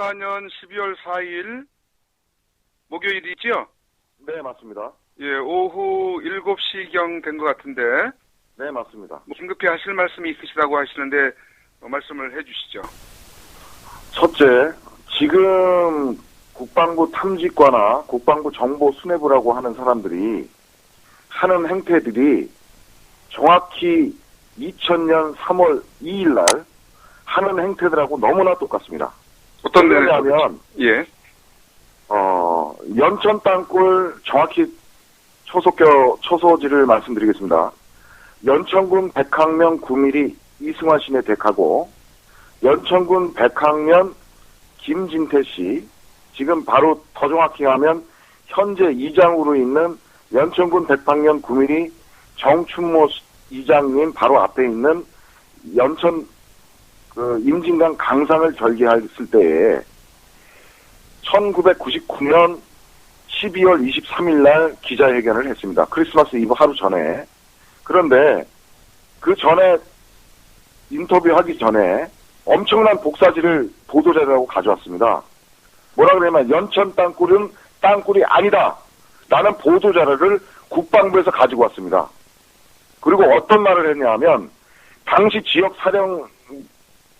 2014년 12월 4일 목요일이죠? 네, 맞습니다. 예, 오후 7시경 된 것 같은데 네, 맞습니다. 긴급히 하실 말씀이 있으시다고 하시는데 말씀을 해주시죠. 첫째, 지금 국방부 탐지과나 국방부 정보수뇌부라고 하는 사람들이 하는 행태들이 정확히 2000년 3월 2일 날 하는 행태들하고 너무나 똑같습니다. 어떤 면이냐면 예. 연천 땅굴 정확히 초소지를 말씀드리겠습니다. 연천군 백학면 9mm 이승환 씨의 댁하고 연천군 백학면 김진태 씨, 지금 바로 더 정확히 하면 현재 이장으로 있는 연천군 백학면 9mm 정춘모 이장님 바로 앞에 있는 연천 임진강 강상을 절개했을 때에 1999년 12월 23일 날 기자회견을 했습니다. 크리스마스 이브 하루 전에. 그런데 그 전에 인터뷰하기 전에 엄청난 복사지를 보도자료라고 가져왔습니다. 뭐라 그러냐면 연천 땅굴은 땅굴이 아니다. 라는 보도자료를 국방부에서 가지고 왔습니다. 그리고 어떤 말을 했냐 하면 당시 지역사령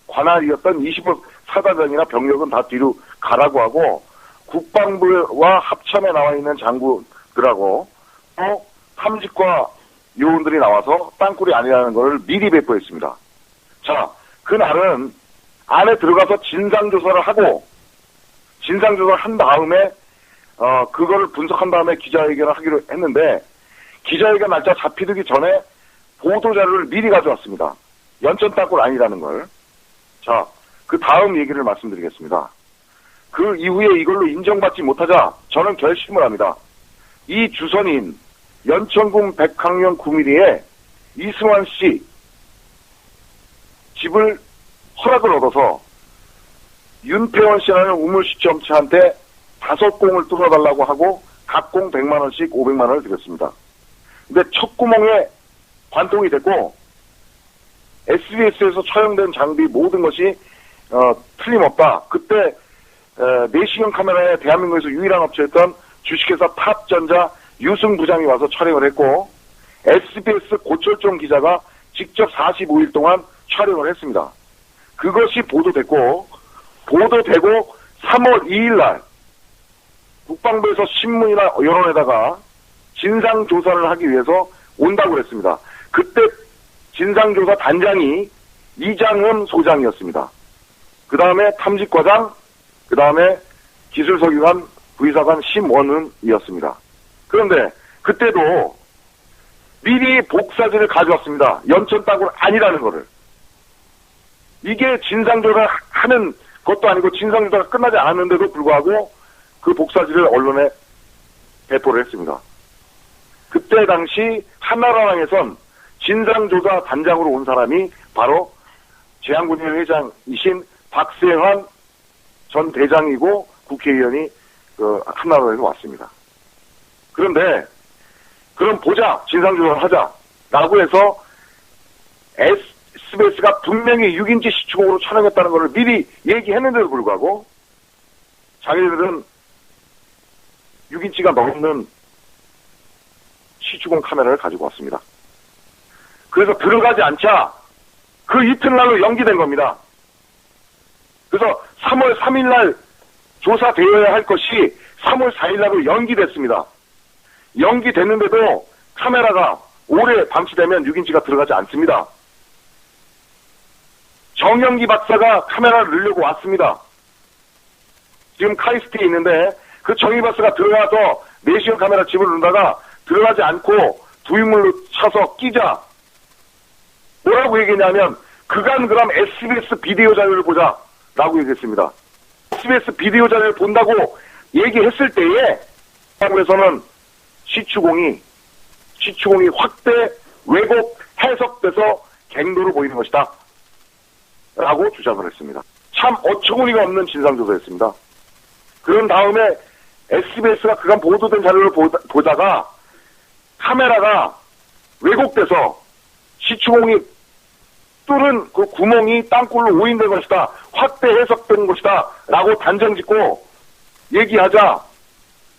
관할이었던 25 사단장이나 병력은 다 뒤로 가라고 하고 국방부와 합참에 나와 있는 장군들하고 또 탐지과 요원들이 나와서 땅굴이 아니라는 것을 미리 배포했습니다. 자, 그날은 안에 들어가서 진상조사를 하고 진상조사를 한 다음에 그거를 분석한 다음에 기자회견을 하기로 했는데 기자회견 날짜 잡히기 전에 보도자료를 미리 가져왔습니다. 연천 땅굴 아니라는 걸. 자, 그 다음 얘기를 말씀드리겠습니다. 그 이후에 이걸로 인정받지 못하자 저는 결심을 합니다. 이 주선인 연천군 백학면 9mm의 이승환 씨 집을 허락을 얻어서 윤태원 씨라는 우물시점체한테 5공을 뚫어달라고 하고 각 공 100만 원씩 500만 원을 드렸습니다. 근데 첫 구멍에 관통이 됐고 SBS에서 촬영된 장비 모든 것이 틀림없다. 그때 내시경 카메라에 대한민국에서 유일한 업체였던 주식회사 탑전자 유승 부장이 와서 촬영을 했고 SBS 고철종 기자가 직접 45일 동안 촬영을 했습니다. 그것이 보도되고 3월 2일 날 국방부에서 신문이나 여론에다가 진상조사를 하기 위해서 온다고 그랬습니다. 그때 진상조사 단장이 이장흠 소장이었습니다. 그 다음에 탐지과장, 그 다음에 기술서기관 부의사관 심원은이었습니다. 그런데 그때도 미리 복사지를 가져왔습니다. 연천 땅굴 아니라는 거를. 이게 진상조사를 하는 것도 아니고 진상조사가 끝나지 않았는데도 불구하고 그 복사지를 언론에 배포를 했습니다. 그때 당시 한나라당에선 진상조사 단장으로 온 사람이 바로 제한군의 회장이신 박세환 전 대장이고 국회의원이 한나라당에서 왔습니다. 그런데 그럼 보자, 진상조사를 하자라고 해서 SBS가 분명히 6인치 시추공으로 촬영했다는 것을 미리 얘기했는데도 불구하고 자기들은 6인치가 넘는 시추공 카메라를 가지고 왔습니다. 그래서 들어가지 않자 그 이튿날로 연기된 겁니다. 그래서 3월 3일 날 조사되어야 할 것이 3월 4일 날로 연기됐습니다. 연기됐는데도 카메라가 오래 방치되면 6인치가 들어가지 않습니다. 정영기 박사가 카메라를 넣으려고 왔습니다. 지금 카이스트에 있는데 그 정영기 박사가 들어가서 내시경 카메라 집을 넣다가 들어가지 않고 두인물로 차서 끼자. 뭐라고 얘기했냐면 그간 그럼 SBS 비디오 자료를 보자 라고 얘기했습니다. SBS 비디오 자료를 본다고 얘기했을 때에 한국에서는 시추공이 확대, 왜곡, 해석돼서 갱도로 보이는 것이다 라고 주장을 했습니다. 참 어처구니가 없는 진상조사였습니다. 그런 다음에 SBS가 그간 보도된 자료를 보다가 카메라가 왜곡돼서 시추공이 뚫은 그 구멍이 땅굴로 오인된 것이다. 확대 해석된 것이다. 라고 단정짓고 얘기하자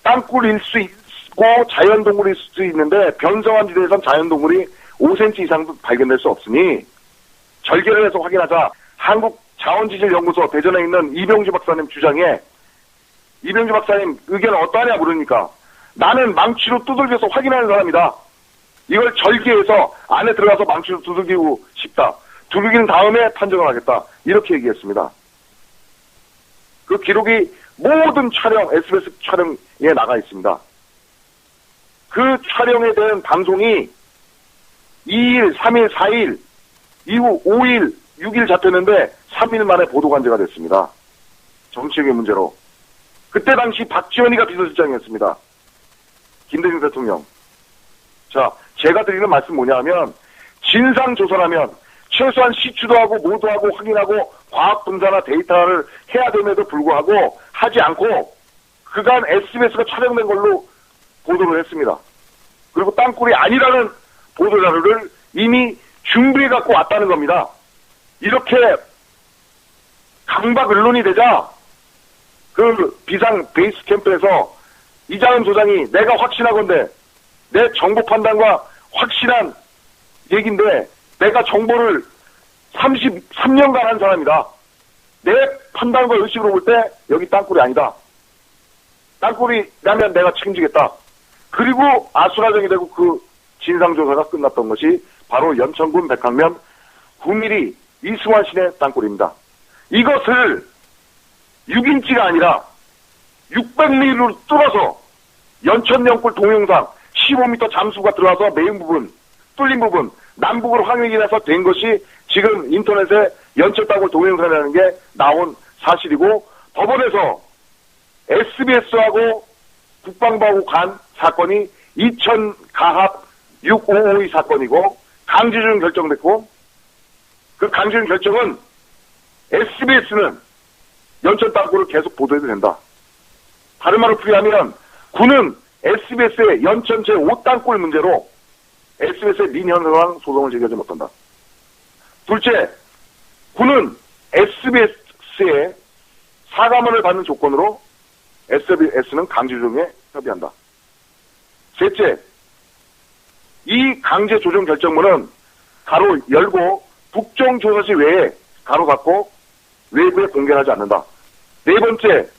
땅굴일 수 있고 자연동굴일 수 있는데 변성한 지대에선 자연동굴이 5cm 이상도 발견될 수 없으니 절개를 해서 확인하자. 한국자원지질연구소 대전에 있는 이병주 박사님 주장에 이병주 박사님 의견은 어떠하냐 물으니까 나는 망치로 두들겨서 확인하는 사람이다. 이걸 절개해서 안에 들어가서 망치로 두들기고 싶다. 두들기는 다음에 판정을 하겠다. 이렇게 얘기했습니다. 그 기록이 모든 촬영, SBS 촬영에 나가 있습니다. 그 촬영에 대한 방송이 2일, 3일, 4일, 이후 5일, 6일 잡혔는데 3일 만에 보도관제가 됐습니다. 정치적인 문제로. 그때 당시 박지원이가 비서실장이었습니다. 김대중 대통령. 자, 제가 드리는 말씀 뭐냐 하면 진상조사라면 최소한 시추도 하고 모도 하고 확인하고 과학 분사나 데이터를 해야 됨에도 불구하고 하지 않고 그간 SBS가 촬영된 걸로 보도를 했습니다. 그리고 땅굴이 아니라는 보도자료를 이미 준비해 갖고 왔다는 겁니다. 이렇게 강박 언론이 되자 그 비상 베이스 캠프에서 이장훈 소장이 내가 확신하건대 내 정보 판단과 확실한 얘기인데 내가 정보를 33년간 한 사람이다. 내 판단과 의식으로 볼 때 여기 땅굴이 아니다. 땅굴이라면 내가 책임지겠다. 그리고 아수라장이 되고 그 진상조사가 끝났던 것이 바로 연천군 백학면 9mm 이승환 씨의 땅굴입니다. 이것을 6인치가 아니라 600mm로 뚫어서 연천연골 동영상 15m 잠수가 들어와서 메인 부분, 뚫린 부분, 남북으로 확인해서 된 것이 지금 인터넷에 연천땅굴 동영상이라는 게 나온 사실이고 법원에서 SBS하고 국방부하고 간 사건이 2000 가합 6552 사건이고 강제징용 결정됐고 그 강제징용 결정은 SBS는 연천 땅굴을 계속 보도해도 된다. 다른 말로 풀이하면 군은 SBS의 연천 제5땅굴 문제로 SBS의 민현상 소송을 제기하지 못한다. 둘째, 군은 SBS의 사과문을 받는 조건으로 SBS는 강제조정에 협의한다. 셋째, 이 강제조정 결정문은 가로 열고 국정조사시 외에 가로 닫고 외부에 공개하지 않는다. 네 번째,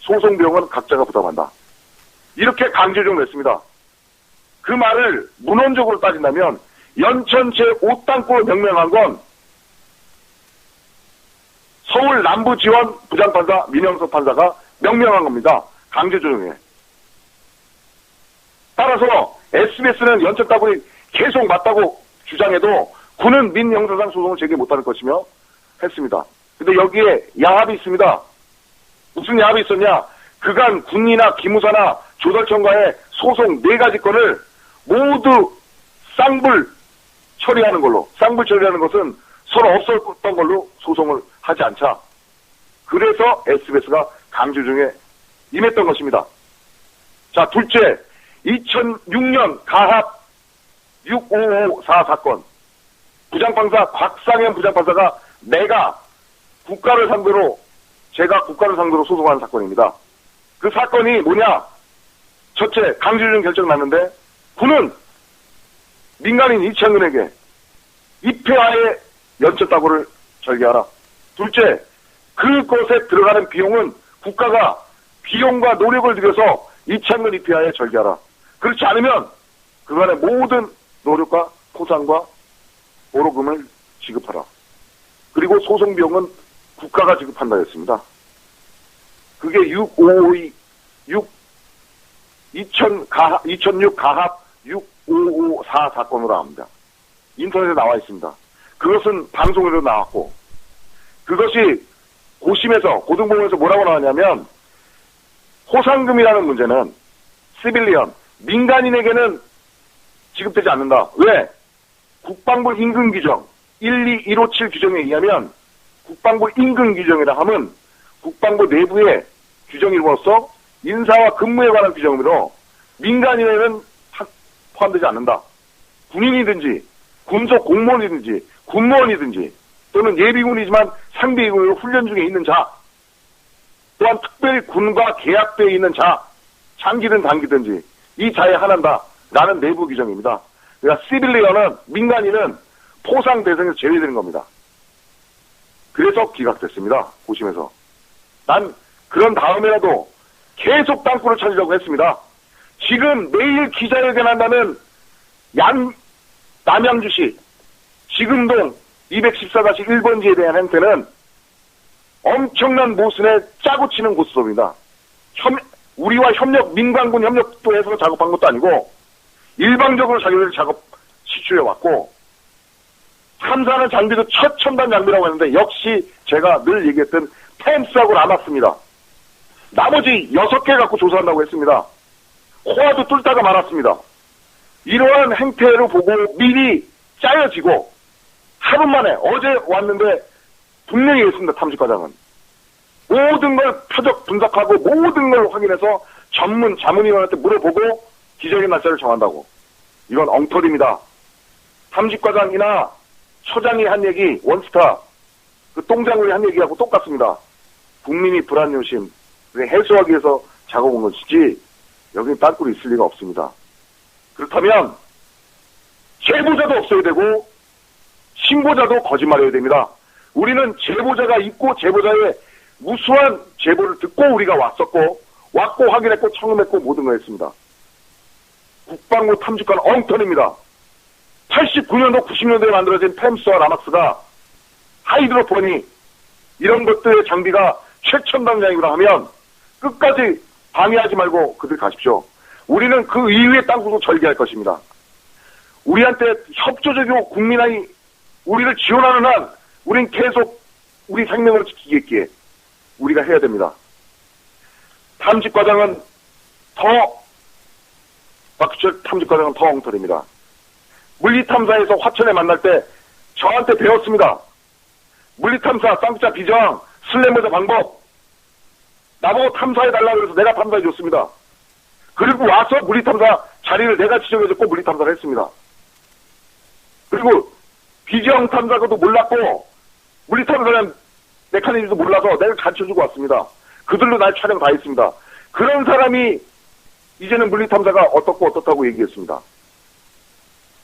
소송 비용은 각자가 부담한다. 이렇게 강제조정을 했습니다. 그 말을 문헌적으로 따진다면 연천 제5땅굴 명명한 건 서울 남부지원 부장판사 민영석 판사가 명명한 겁니다. 강제조정에. 따라서 SBS는 연천 땅굴이 계속 맞다고 주장해도 군은 민형사상 소송을 제기 못할 것이며 했습니다. 근데 여기에 야합이 있습니다. 무슨 야합이 있었냐? 그간 군이나 기무사나 조달청과의 소송 4가지 건을 모두 쌍불 처리하는 걸로, 쌍불 처리하는 것은 서로 없었던 걸로 소송을 하지 않자. 그래서 SBS가 강제조정에 임했던 것입니다. 자, 둘째, 2006년 가합 6554 사건. 부장판사, 곽상현 부장판사가 제가 국가를 상대로 소송하는 사건입니다. 그 사건이 뭐냐? 첫째, 강제조정 결정 났는데 군은 민간인 이창근에게 입회하에 연천 땅굴을 절개하라. 둘째, 그것에 들어가는 비용은 국가가 비용과 노력을 들여서 이창근 입회하에 절개하라. 그렇지 않으면 그간의 모든 노력과 포상과 보로금을 지급하라. 그리고 소송 비용은 국가가 지급한다 했습니다. 그게 2006 가합 6554 사건으로 합니다. 인터넷에 나와 있습니다. 그것은 방송에도 나왔고, 그것이 고등법원에서 뭐라고 나왔냐면, 포상금이라는 문제는 시빌리언, 민간인에게는 지급되지 않는다. 왜? 국방부 임금 규정 12157 규정에 의하면 국방부 임금 규정이라 하면 국방부 내부의 규정으로서 인사와 근무에 관한 규정으로 민간인에는 포함되지 않는다. 군인이든지 군속 공무원이든지 군무원이든지 또는 예비군이지만 상비군으로 훈련 중에 있는 자, 또한 특별히 군과 계약되어 있는 자, 장기든 단기든지 이 자에 한한다라는 내부 규정입니다. 그러니까 시빌리언은, 민간인은 포상 대상에서 제외되는 겁니다. 그래서 기각됐습니다. 고심에서. 난 그런 다음에라도 계속 땅굴을 찾으려고 했습니다. 지금 내일 기자회견 한다는 남양주시 지금동 214-1번지에 대한 행태는 엄청난 모순에 짜고 치는 고스톱입니다. 우리와 민간군 협력도 해서 작업한 것도 아니고 일방적으로 자기들 작업 시추해왔고, 탐사하는 장비도 최첨단 장비라고 했는데 역시 제가 늘 얘기했던 펜스하고 남았습니다. 나머지 6개 갖고 조사한다고 했습니다. 호화도 뚫다가 말았습니다. 이러한 행태를 보고 미리 짜여지고 하루 만에, 어제 왔는데 분명히 했습니다. 탐지과장은 모든 걸 표적 분석하고 모든 걸 확인해서 자문위원한테 물어보고 기자회견 날짜를 정한다고. 이건 엉터리입니다. 탐지과장이나 처장이 한 얘기, 원스타 그 똥장군이 한 얘기하고 똑같습니다. 국민이 불안요심 해소하기 위해서 작업한 것이지 여기 땅굴이 있을 리가 없습니다. 그렇다면 제보자도 없어야 되고 신고자도 거짓말해야 됩니다. 우리는 제보자가 있고 제보자의 무수한 제보를 듣고 우리가 왔고 확인했고 청음했고 모든 걸 했습니다. 국방부 탐지관 엉터리입니다. 89년도 90년도에 만들어진 펜스와 라막스가 하이드로폰이 이런 것들의 장비가 최첨단 장비라 하면 끝까지 방해하지 말고 그들 가십시오. 우리는 그 이후의 땅굴도 절개할 것입니다. 우리한테 협조적이고 국민이 우리를 지원하는 한 우린 계속 우리 생명을 지키겠기에 우리가 해야 됩니다. 박수철 탐지과장은 더 엉터리입니다. 물리탐사에서 화천에 만날 때 저한테 배웠습니다. 물리탐사, 쌍자 비정, 슬래머자 방법. 나보고 탐사해달라고 해서 내가 탐사해줬습니다. 그리고 와서 물리탐사 자리를 내가 지정해줬고 물리탐사를 했습니다. 그리고 비정 탐사도 몰랐고 물리탐사는 메커니즘도 몰라서 내가 가르쳐주고 왔습니다. 그들로 날 촬영 다 했습니다. 그런 사람이 이제는 물리탐사가 어떻다고 얘기했습니다.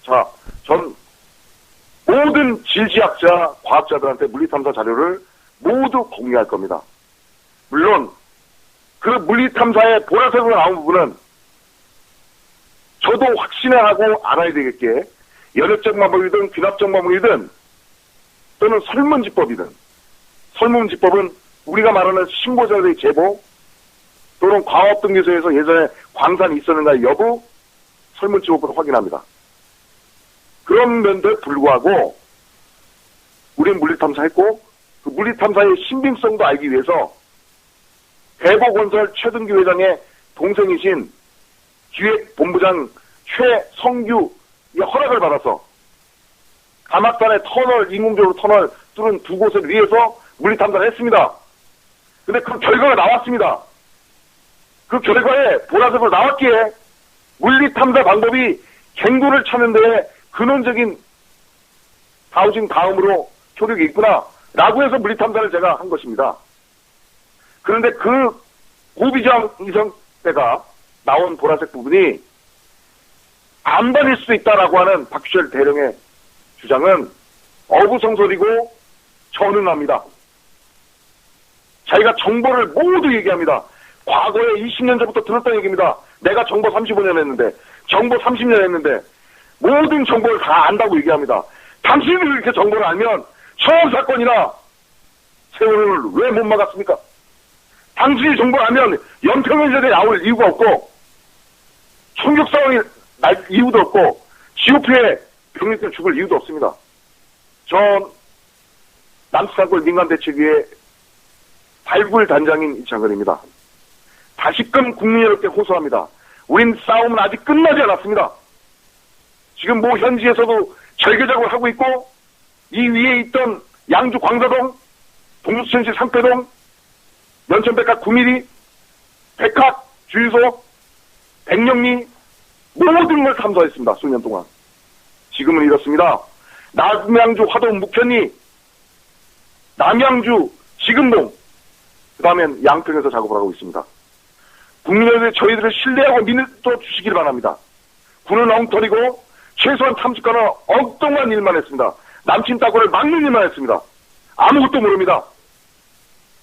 자, 전 모든 질지학자, 과학자들한테 물리탐사 자료를 모두 공유할 겁니다. 물론 그 물리탐사의 보라색으로 나온 부분은 저도 확신을 하고 알아야 되겠기에 연역적 방법이든 귀납적 방법이든 또는 설문지법이든, 설문지법은 우리가 말하는 신고자들의 제보 또는 광업등기소에서 예전에 광산이 있었는가 여부 설문지법으로 확인합니다. 그런 면들 불구하고 우리는 물리탐사했고 그 물리탐사의 신빙성도 알기 위해서 대보건설 최등규 회장의 동생이신 기획본부장 최성규의 허락을 받아서 가막산의 터널, 인공적으로 터널 뚫은 두 곳을 위해서 물리탐사를 했습니다. 근데 그 결과가 나왔습니다. 그 결과에 보라색으로 나왔기에 물리탐사 방법이 갱도를 찾는 데 근원적인 다우징 다음으로 효력이 있구나 라고 해서 물리탐사를 제가 한 것입니다. 그런데 그 고비정 이성 때가 나온 보라색 부분이 안 받을 수 있다라고 하는 박규철 대령의 주장은 어부성설이고 전응합니다. 자기가 정보를 모두 얘기합니다. 과거에 20년 전부터 들었던 얘기입니다. 내가 정보 35년 했는데, 정보 30년 했는데 모든 정보를 다 안다고 얘기합니다. 당신들이 이렇게 정보를 알면 처음 사건이나 세월을 왜 못 막았습니까? 당신이 정보를 알면 연평연전에 나올 이유가 없고 총격 상황이 날 이유도 없고 GOP에 병력들 죽을 이유도 없습니다. 전 남수산골 민간대책위의 발굴 단장인 이창근입니다. 다시금 국민 여러분께 호소합니다. 우린 싸움은 아직 끝나지 않았습니다. 지금 현지에서도 절개작업을 하고 있고 이 위에 있던 양주 광사동, 동두천시 상패동, 연천백합 9mm, 백합, 주유소, 백령리 모든 걸 탐사했습니다. 수년 동안. 지금은 이렇습니다. 남양주 화동 묵현리, 남양주 지금동, 그 다음엔 양평에서 작업을 하고 있습니다. 국민 여러분, 저희들을 신뢰하고 믿어 주시길 바랍니다. 군은 엉터리고 최소한 탐지권은 엉뚱한 일만 했습니다. 남친 따고를 막는 일만 했습니다. 아무것도 모릅니다.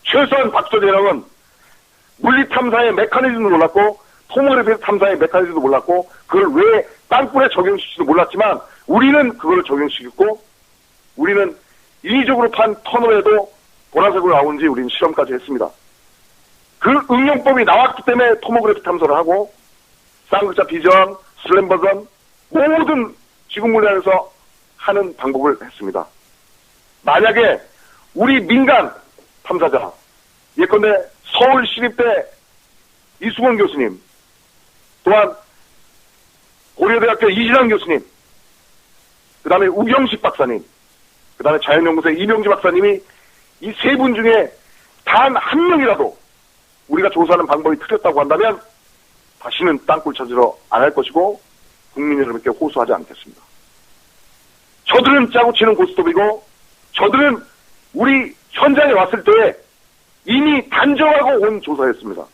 최소한 박수철 대령은 물리 탐사의 메커니즘도 몰랐고 토모그래피 탐사의 메커니즘도 몰랐고 그걸 왜 땅굴에 적용시킬지도 몰랐지만 우리는 그걸 적용시켰고 우리는 인위적으로 판 터널에도 보라색으로 나오는지 우리는 실험까지 했습니다. 그 응용법이 나왔기 때문에 토모그래피 탐사를 하고 쌍글자 비전, 슬램 버전 모든 지구 물리학에서 하는 방법을 했습니다. 만약에 우리 민간 탐사자 예컨대 서울시립대 이수건 교수님 또한 고려대학교 이진환 교수님 그 다음에 우경식 박사님 그 다음에 자연연구소의 이명지 박사님이 이 세 분 중에 단 한 명이라도 우리가 조사하는 방법이 틀렸다고 한다면 다시는 땅굴 찾으러 안 할 것이고 국민 여러분께 호소하지 않겠습니다. 저들은 짜고 치는 고스톱이고 저들은 우리 현장에 왔을 때 이미 단정하고 온 조사였습니다.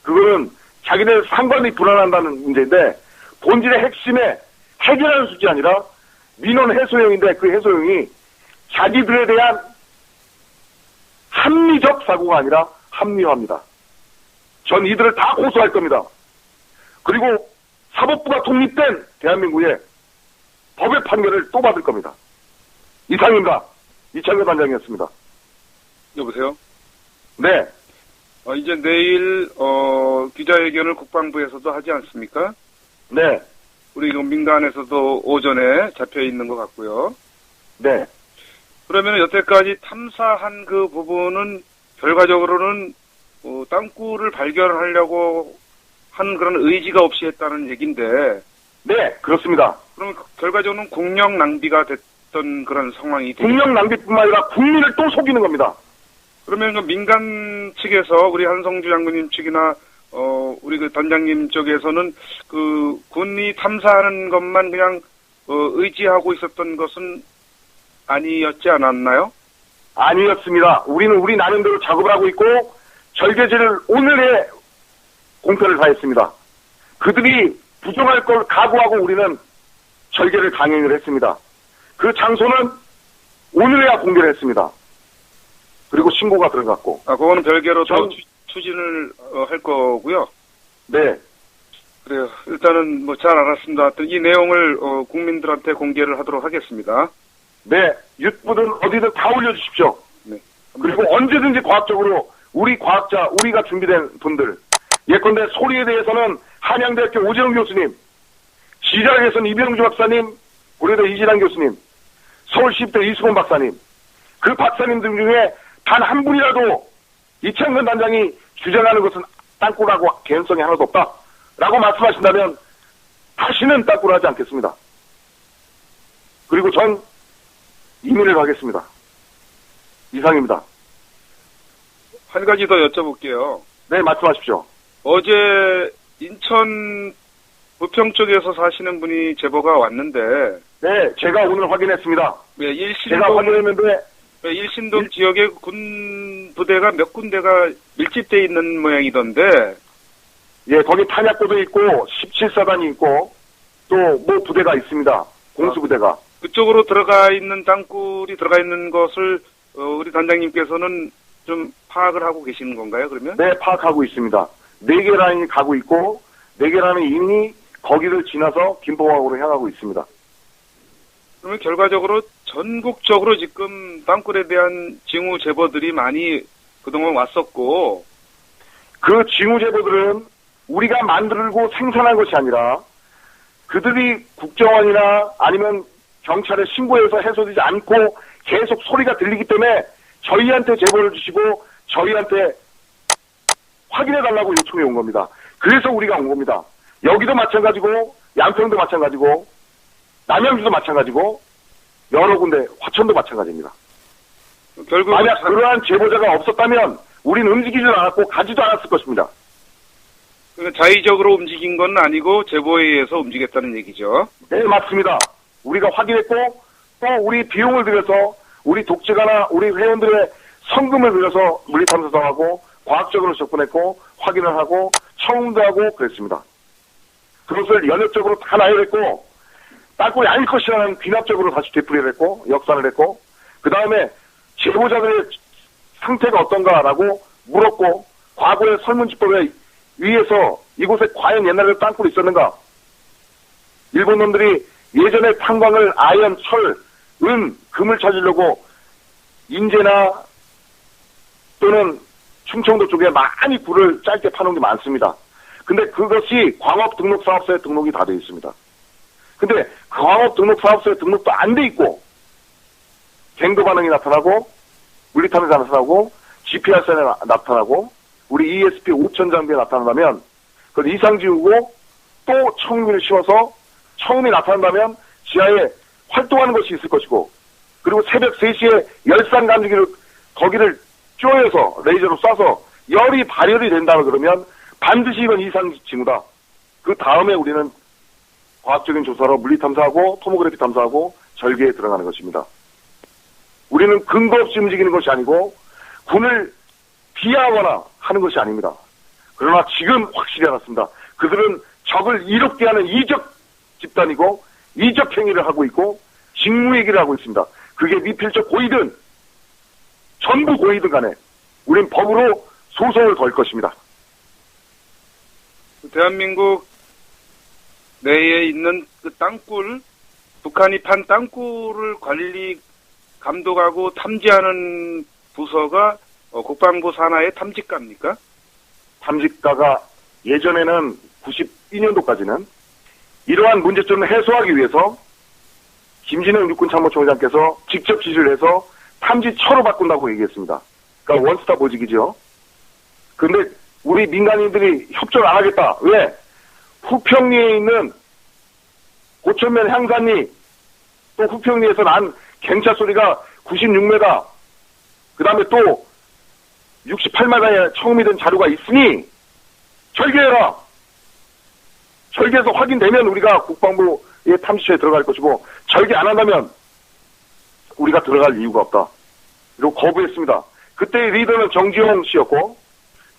그거는 자기들 상관이 불안한다는 문제인데 본질의 핵심에 해결하는 수준이 아니라 민원 해소형인데 그 해소형이 자기들에 대한 합리적 사고가 아니라 합리화입니다. 전 이들을 다 고소할 겁니다. 그리고 사법부가 독립된 대한민국에 법의 판결을 또 받을 겁니다. 이상입니다. 이창규 단장이었습니다. 여보세요? 네. 이제 내일 기자회견을 국방부에서도 하지 않습니까? 네. 우리 민간에서도 오전에 잡혀 있는 것 같고요. 네. 그러면 여태까지 탐사한 그 부분은 결과적으로는 땅굴을 발견하려고 한 그런 의지가 없이 했다는 얘기인데. 네, 그렇습니다. 그럼 결과적으로는 국력 낭비가 됐던 그런 상황이 되겠죠. 국력 낭비뿐만 아니라 국민을 또 속이는 겁니다. 그러면 그 민간 측에서 우리 한성주 장군님 측이나 우리 그 단장님 쪽에서는 그 군이 탐사하는 것만 그냥 의지하고 있었던 것은 아니었지 않았나요? 아니었습니다. 우리는 우리 나름대로 작업을 하고 있고 절개지를 오늘의 공표를 다했습니다. 그들이 부정할 걸 각오하고 우리는 절개를 강행을 했습니다. 그 장소는 오늘에야 공개를 했습니다. 그리고 신고가 들어갔고. 그거는 별개로 더 추진을 할 거고요. 네. 그래요. 일단은 뭐 잘 알았습니다. 이 내용을 국민들한테 공개를 하도록 하겠습니다. 네. 유튜브든 어디든 다 올려주십시오. 네. 그리고 언제든지 과학적으로 우리 과학자, 우리가 준비된 분들 예컨대 소리에 대해서는 한양대학교 오재영 교수님, 지리학에서는 이병주 박사님, 고려대 이진환 교수님, 서울시립대 이수건 박사님, 그 박사님들 중에 단 한 분이라도 이창근 단장이 주장하는 것은 땅굴하고 개연성이 하나도 없다라고 말씀하신다면 다시는 땅굴을 하지 않겠습니다. 그리고 전 이민을 가겠습니다. 이상입니다. 한 가지 더 여쭤볼게요. 네, 말씀하십시오. 어제 인천 부평 쪽에서 사시는 분이 제보가 왔는데. 네, 제가 오늘 확인했습니다. 네, 제가 확인했는데. 일신동 지역에 군 부대가 몇 군데가 밀집되어 있는 모양이던데. 예, 거기 탄약고도 있고 17사단이 있고 또 뭐 부대가 있습니다. 공수부대가. 그쪽으로 들어가 있는 땅굴이 들어가 있는 것을 우리 단장님께서는 좀 파악을 하고 계시는 건가요, 그러면? 네, 파악하고 있습니다. 4개 라인이 가고 있고 4개 라인이 이미 거기를 지나서 김포항으로 향하고 있습니다. 그러면 결과적으로 전국적으로 지금 땅굴에 대한 징후 제보들이 많이 그동안 왔었고 그 징후 제보들은 우리가 만들고 생산한 것이 아니라 그들이 국정원이나 아니면 경찰에 신고해서 해소되지 않고 계속 소리가 들리기 때문에 저희한테 제보를 주시고 저희한테 확인해달라고 요청해 온 겁니다. 그래서 우리가 온 겁니다. 여기도 마찬가지고 양평도 마찬가지고 남양주도 마찬가지고 여러 군데 화천도 마찬가지입니다. 결국 만약 그러한 제보자가 없었다면 우리는 움직이지 않았고 가지도 않았을 것입니다. 그러니까 자의적으로 움직인 건 아니고 제보에 의해서 움직였다는 얘기죠. 네, 맞습니다. 우리가 확인했고 또 우리 비용을 들여서 우리 독재가나 우리 회원들의 성금을 들여서 물리탐사하고 과학적으로 접근했고 확인을 하고 청음도 하고 그랬습니다. 그것을 연역적으로 다 나열했고 땅굴이 아닐 것이라는 귀납적으로 다시 되풀이를 했고 역산을 했고 그 다음에 제보자들의 상태가 어떤가라고 물었고 과거의 설문지법에 위에서 이곳에 과연 옛날에 땅굴이 있었는가? 일본 놈들이 예전에 탄광을 아연, 철, 은, 금을 찾으려고 인제나 또는 충청도 쪽에 많이 굴을 짧게 파놓은 게 많습니다. 근데 그것이 광업등록사업소에 등록이 다 되어 있습니다. 근데 광업등록사업소에 등록도 안 돼 있고 갱도 반응이 나타나고 물리탐지가 나타나고 GPR선에 나타나고 우리 ESP 5천 장비에 나타난다면 그걸 이상 지우고 또 청음을 씌워서 청음이 나타난다면 지하에 활동하는 것이 있을 것이고 그리고 새벽 3시에 열산 감지기를 거기를 쪼여서 레이저로 쏴서 열이 발열이 된다 그러면 반드시 이건 이상 징후다. 그 다음에 우리는 과학적인 조사로 물리탐사하고 토모그래피 탐사하고 절개에 들어가는 것입니다. 우리는 근거 없이 움직이는 것이 아니고 군을 비하하거나 하는 것이 아닙니다. 그러나 지금 확실히 알았습니다. 그들은 적을 이롭게 하는 이적 집단이고 이적 행위를 하고 있고 직무 얘기를 하고 있습니다. 그게 미필적 고의든 전부 고의든 간에 우린 법으로 소송을 걸 것입니다. 대한민국 내에 있는 그 땅굴, 북한이 판 땅굴을 관리, 감독하고 탐지하는 부서가 국방부 산하의 탐지과입니까? 탐지과가 예전에는 92년도까지는 이러한 문제점을 해소하기 위해서 김진영 육군참모총장께서 직접 지시를 해서 탐지처로 바꾼다고 얘기했습니다. 그러니까 원스타 보직이죠. 근데 우리 민간인들이 협조를 안 하겠다. 왜? 후평리에 있는 고천면 향산리 또 후평리에서 난 갱차 소리가 96m 그 다음에 또 68m에 처음이 된 자료가 있으니 절개해라. 절개해서 확인되면 우리가 국방부의 탐지처에 들어갈 것이고 절개 안 한다면 우리가 들어갈 이유가 없다. 그리고 거부했습니다. 그때의 리더는 정지용 씨였고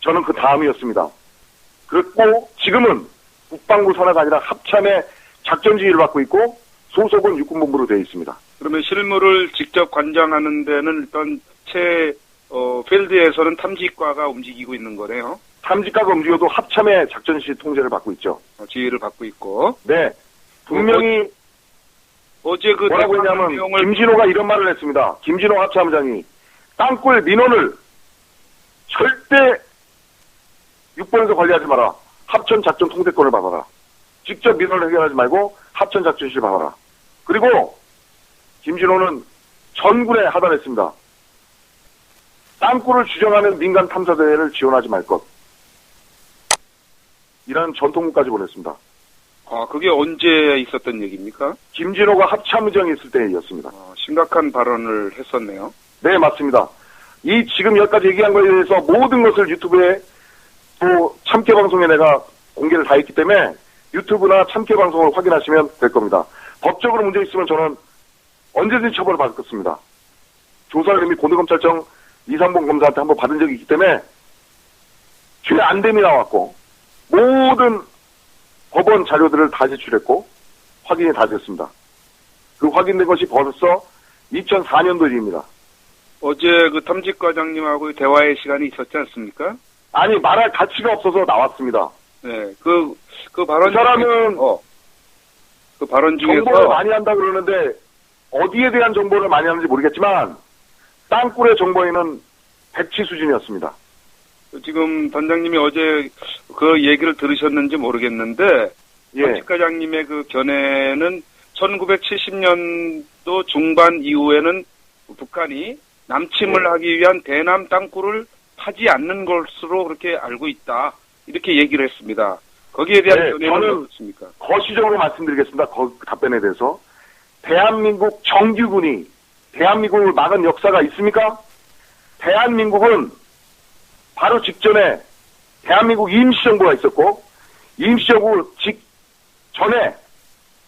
저는 그 다음이었습니다. 그리고 지금은 국방부 산하가 아니라 합참의 작전지휘를 받고 있고 소속은 육군본부로 되어 있습니다. 그러면 실무를 직접 관장하는 데는 일단 필드에서는 탐지과가 움직이고 있는 거네요. 탐지과가 움직여도 합참의 작전시 통제를 받고 있죠. 지휘를 받고 있고. 네. 분명히 어제 그 뭐라고 했냐면 김진호가 이런 말을 했습니다. 김진호 합참장이 땅굴 민원을 절대 6번에서 관리하지 마라. 합천 작전 통제권을 받아라. 직접 민원을 해결하지 말고 합천 작전실을 받아라. 그리고 김진호는 전군에 하달했습니다. 땅굴을 주정하는 민간 탐사대회를 지원하지 말 것. 이라는 전통문까지 보냈습니다. 아, 그게 언제 있었던 얘기입니까? 김진호가 합참의장이 있을 때였습니다. 심각한 발언을 했었네요. 네, 맞습니다. 이 지금 여기까지 얘기한 거에 대해서 모든 것을 유튜브에 또 참깨방송에 내가 공개를 다 했기 때문에 유튜브나 참깨방송을 확인하시면 될 겁니다. 법적으로 문제 있으면 저는 언제든지 처벌을 받겠습니다. 조사를 이미 고등검찰청 이상봉 검사한테 한번 받은 적이 있기 때문에 죄 안됨이 나왔고 모든 법원 자료들을 다 제출했고 확인이 다 됐습니다. 그 확인된 것이 벌써 2004년도 일입니다. 어제 그 탐지과장님하고 대화의 시간이 있었지 않습니까? 아니 말할 가치가 없어서 나왔습니다. 네, 그 발언 그 사람은 그 발언 중에서 정보를 많이 한다 그러는데 어디에 대한 정보를 많이 하는지 모르겠지만 땅굴의 정보에는 백치 수준이었습니다. 지금 단장님이 어제 그 얘기를 들으셨는지 모르겠는데 예. 탐지과장님의 그 견해는 1970년도 중반 이후에는 북한이 남침을 하기 위한 대남 땅굴을 파지 않는 것으로 그렇게 알고 있다. 이렇게 얘기를 했습니다. 거기에 대한 네, 견해는 저는 어떻습니까? 거시적으로 말씀드리겠습니다. 그 답변에 대해서. 대한민국 정규군이 대한민국을 막은 역사가 있습니까? 대한민국은 바로 직전에 대한민국 임시정부가 있었고 임시정부 직전에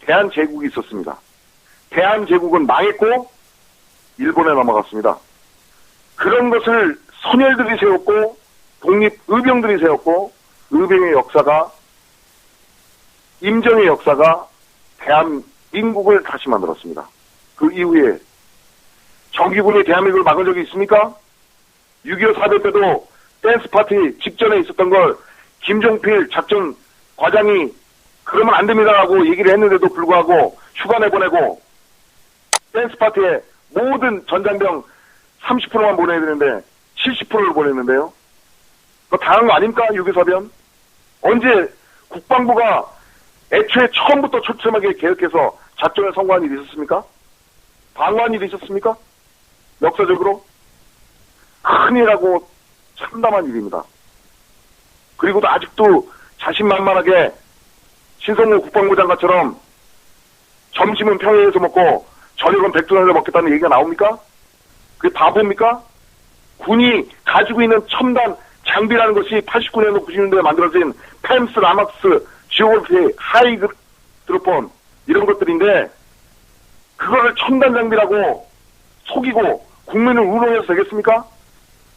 대한제국이 있었습니다. 대한제국은 망했고 일본에 넘어갔습니다. 그런 것을 선열들이 세웠고 독립의병들이 세웠고 의병의 역사가 임정의 역사가 대한민국을 다시 만들었습니다. 그 이후에 정규군이 대한민국을 막은 적이 있습니까? 6.25 사변 때도 댄스 파티 직전에 있었던 걸 김종필 작전 과장이 그러면 안 됩니다라고 얘기를 했는데도 불구하고 휴가 내보내고 댄스 파티에 모든 전장병 30%만 보내야 되는데 70%를 보냈는데요. 그거 당한 거 아닙니까? 6.25 사변? 언제 국방부가 애초에 처음부터 초점하게 계획해서 작전에 성공한 일이 있었습니까? 방어한 일이 있었습니까? 역사적으로? 큰일하고 참담한 일입니다. 그리고도 아직도 자신만만하게 신성호 국방부 장관처럼 점심은 평양에서 먹고 저녁은 백두산에서 먹겠다는 얘기가 나옵니까? 그게 바보입니까? 군이 가지고 있는 첨단 장비라는 것이 89년도 90년대에 만들어진 팸스, 라막스, 지오골피, 하이드로폰 이런 것들인데 그거를 첨단 장비라고 속이고 국민을 우롱해서 되겠습니까?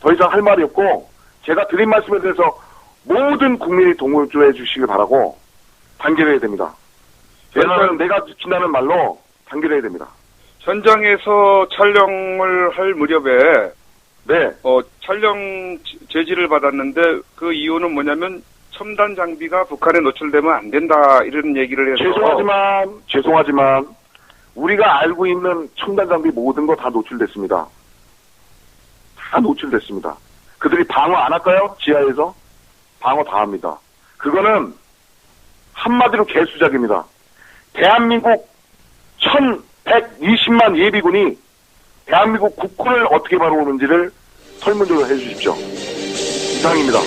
더 이상 할 말이 없고 제가 드린 말씀에 대해서 모든 국민이 동조해 주시길 바라고 단결해야 됩니다. 내가 지킨다는 말로 단결해야 됩니다. 현장에서 촬영을 할 무렵에 네. 촬영 제지를 받았는데 그 이유는 뭐냐면 첨단 장비가 북한에 노출되면 안 된다 이런 얘기를 해서 죄송하지만 우리가 알고 있는 첨단 장비 모든 거 다 노출됐습니다. 다 노출됐습니다. 그들이 방어 안 할까요? 지하에서? 방어 다 합니다. 그거는 한마디로 개수작입니다. 대한민국 1120만 예비군이 대한민국 국군을 어떻게 바라보는지를 설문조사 해주십시오. 이상입니다.